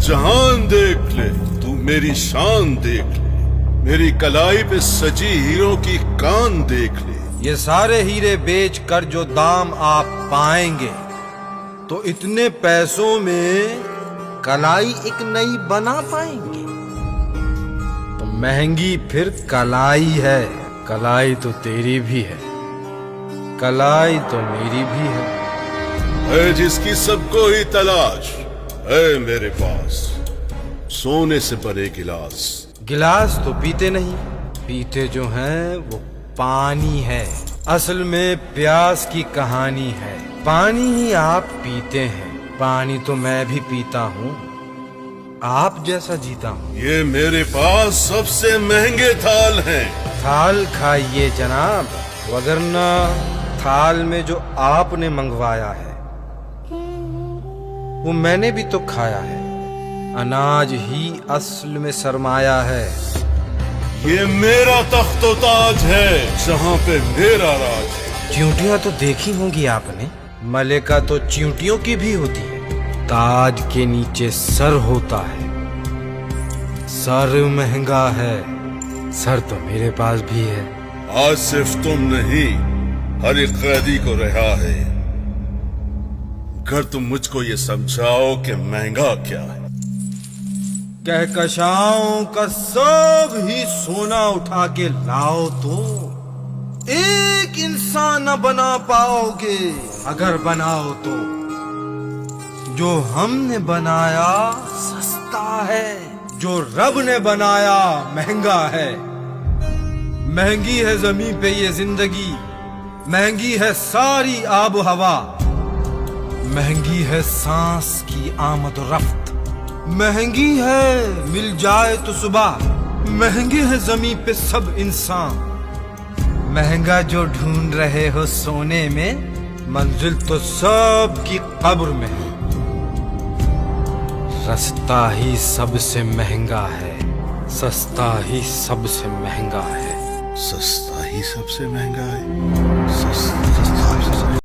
जहान देख ले, तू मेरी शान देख ले, मेरी कलाई पे सजी हीरों की कान देख ले। ये सारे हीरे बेच कर जो दाम आप पाएंगे तो इतने पैसों में कलाई एक नई बना पाएंगे। तो महंगी फिर कलाई है, कलाई तो तेरी भी है, कलाई तो मेरी भी है जिसकी सबको ही तलाश है मेरे पास सोने से भरे गिलास। गिलास तो पीते नहीं, पीते जो हैं वो पानी है। असल में प्यास की कहानी है, पानी ही आप पीते हैं, पानी तो मैं भी पीता हूँ, आप जैसा जीता हूँ। ये मेरे पास सबसे महंगे थाल हैं। थाल खाइए जनाब, वगरना थाल में जो आपने मंगवाया है वो मैंने भी तो खाया है। अनाज ही असल में सरमाया है। ये मेरा तख्तो ताज है जहाँ पे मेरा राज है। चींटियां तो देखी होंगी आपने, मलिका तो चींटियों की भी होती है। ताज के नीचे सर होता है, सर महंगा है, सर तो मेरे पास भी है। आज सिर्फ तुम नहीं, हर एक कैदी को रिहा है, अगर तुम मुझको ये समझाओ कि महंगा क्या है। कहकशाओं का सब ही सोना उठा के लाओ तो एक इंसान न बना पाओगे, अगर बनाओ तो जो हमने बनाया सस्ता है, जो रब ने बनाया महंगा है। महंगी है जमीन पे ये जिंदगी, महंगी है सारी आब हवा, महंगी है सांस की आमद रफ्त, महंगी है मिल जाए तो सुबह, महंगे है जमीन पे सब इंसान। महंगा जो ढूंढ रहे हो सोने में, मंजिल तो सब की कब्र में है। रास्ता ही सबसे महंगा है, सस्ता ही सबसे महंगा है। सस्ता ही सबसे महंगा है, सस्ता